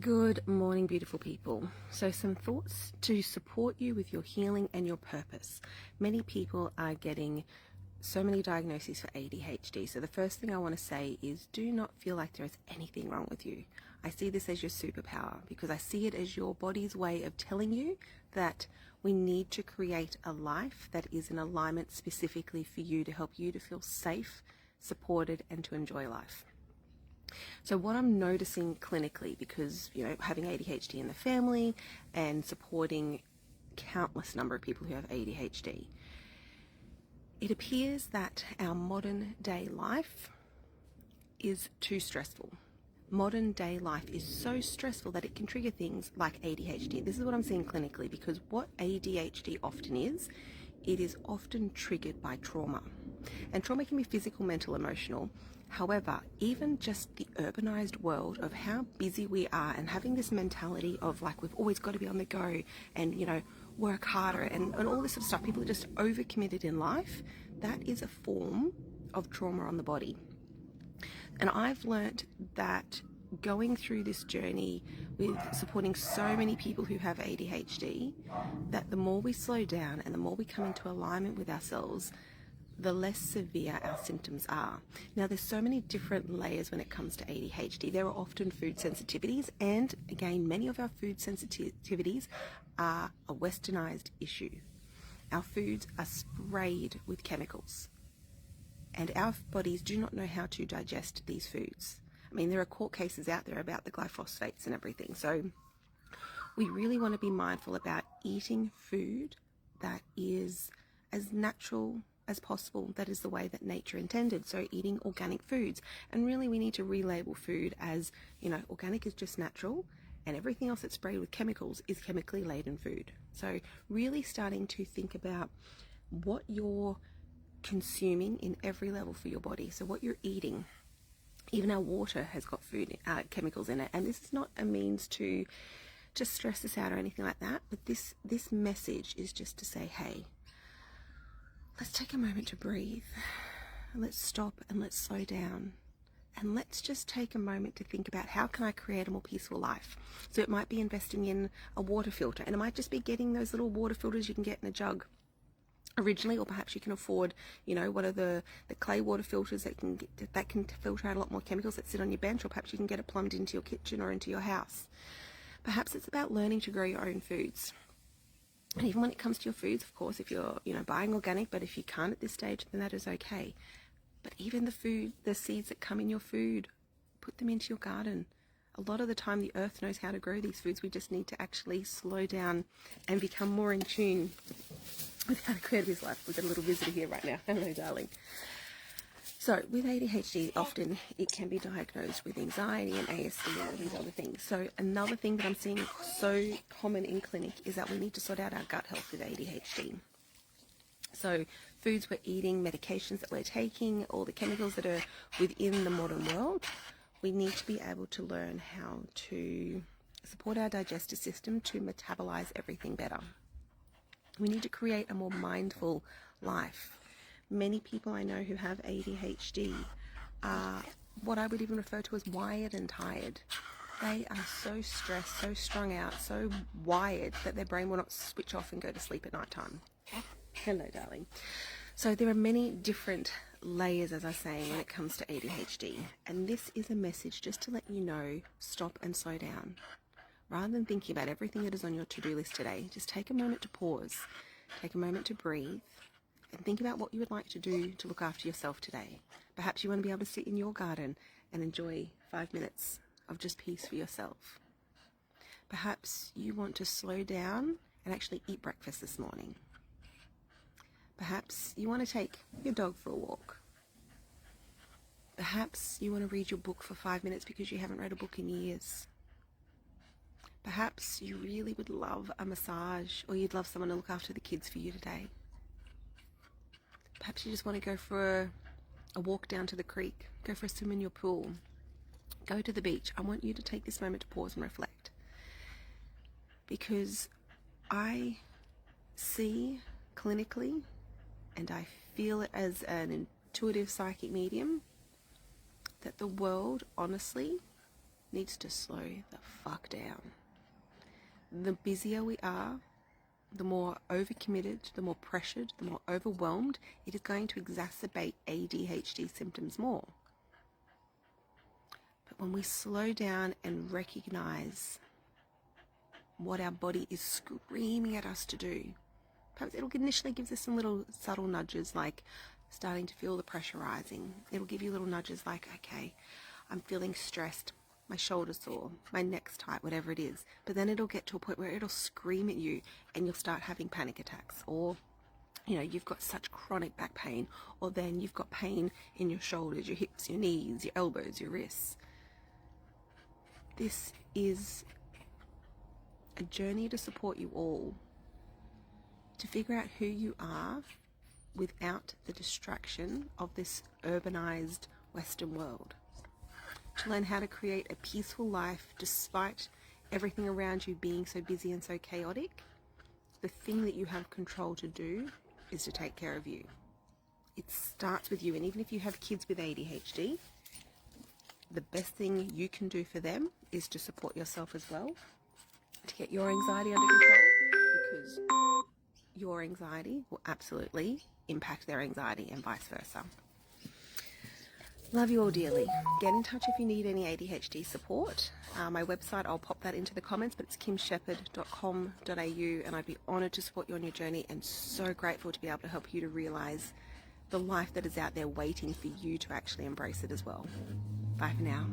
Good morning, beautiful people. So some thoughts to support you with your healing and your purpose. Many people are getting so many diagnoses for ADHD. So the first thing I want to say is do not feel like there is anything wrong with you. I see this as your superpower because I see it as your body's way of telling you that we need to create a life that is in alignment specifically for you to help you to feel safe, supported, and to enjoy life. So what I'm noticing clinically, because, having ADHD in the family and supporting countless number of people who have ADHD, it appears that our modern day life is too stressful. Modern day life is so stressful that it can trigger things like ADHD. This is what I'm seeing clinically, because what ADHD often is, it is often triggered by trauma. And trauma can be physical, mental, emotional. However, even just the urbanized world of how busy we are and having this mentality of like we've always got to be on the go and, work harder and all this sort of stuff, people are just overcommitted in life. That is a form of trauma on the body. And I've learnt that going through this journey with supporting so many people who have ADHD, that the more we slow down and the more we come into alignment with ourselves, the less severe our symptoms are. Now, there's so many different layers when it comes to ADHD. There are often food sensitivities, and again, many of our food sensitivities are a westernized issue. Our foods are sprayed with chemicals, and our bodies do not know how to digest these foods. I mean, there are court cases out there about the glyphosates and everything. So we really want to be mindful about eating food that is as natural as possible. That is the way that nature intended. So eating organic foods. And really we need to relabel food as, organic is just natural, and everything else that's sprayed with chemicals is chemically laden food. So really starting to think about what you're consuming in every level for your body. So what you're eating. Even our water has got food chemicals in it. And this is not a means to just stress us out or anything like that. But this message is just to say, hey, let's take a moment to breathe. Let's stop and let's slow down. And let's just take a moment to think about how can I create a more peaceful life. So it might be investing in a water filter, and it might just be getting those little water filters you can get in a jug originally, or perhaps you can afford, what are the clay water filters that can filter out a lot more chemicals that sit on your bench, or perhaps you can get it plumbed into your kitchen or into your house. Perhaps it's about learning to grow your own foods. And even when it comes to your foods, of course, if you're, buying organic, but if you can't at this stage, then that is okay. But even the seeds that come in your food, put them into your garden. A lot of the time, the earth knows how to grow these foods. We just need to actually slow down and become more in tune with how to create his life. We've got a little visitor here right now. Hello, darling. So with ADHD, often it can be diagnosed with anxiety and ASD and all these other things. So another thing that I'm seeing so common in clinic is that we need to sort out our gut health with ADHD. So foods we're eating, medications that we're taking, all the chemicals that are within the modern world, we need to be able to learn how to support our digestive system to metabolize everything better. We need to create a more mindful life. Many people I know who have ADHD are what I would even refer to as wired and tired. They are so stressed, so strung out, so wired that their brain will not switch off and go to sleep at night time. Hello, darling. So there are many different layers, as I was saying, when it comes to ADHD. And this is a message just to let you know, stop and slow down. Rather than thinking about everything that is on your to-do list today, just take a moment to pause, take a moment to breathe, and think about what you would like to do to look after yourself today. Perhaps you want to be able to sit in your garden and enjoy 5 minutes of just peace for yourself. Perhaps you want to slow down and actually eat breakfast this morning. Perhaps you want to take your dog for a walk. Perhaps you want to read your book for 5 minutes because you haven't read a book in years. Perhaps you really would love a massage, or you'd love someone to look after the kids for you today. Perhaps you just want to go for a walk down to the creek, go for a swim in your pool, go to the beach. I want you to take this moment to pause and reflect. Because I see clinically, and I feel it as an intuitive psychic medium, that the world, honestly, needs to slow the fuck down. The busier we are, the more overcommitted, the more pressured, the more overwhelmed, it is going to exacerbate ADHD symptoms more. But when we slow down and recognize what our body is screaming at us to do, perhaps it'll initially give us some little subtle nudges, like starting to feel the pressure rising. It'll give you little nudges like, okay, I'm feeling stressed, my shoulder's sore, my neck's tight, whatever it is. But then it'll get to a point where it'll scream at you and you'll start having panic attacks, or you've got such chronic back pain, or then you've got pain in your shoulders, your hips, your knees, your elbows, your wrists. This is a journey to support you all, to figure out who you are without the distraction of this urbanized Western world. To learn how to create a peaceful life despite everything around you being so busy and so chaotic. The thing that you have control to do is to take care of you. It starts with you, and even if you have kids with ADHD, the best thing you can do for them is to support yourself as well, to get your anxiety under control, because your anxiety will absolutely impact their anxiety and vice versa. Love you all dearly. Get in touch if you need any ADHD support. My website, I'll pop that into the comments, but it's kimsheppard.com.au, and I'd be honoured to support you on your journey, and so grateful to be able to help you to realise the life that is out there waiting for you to actually embrace it as well. Bye for now.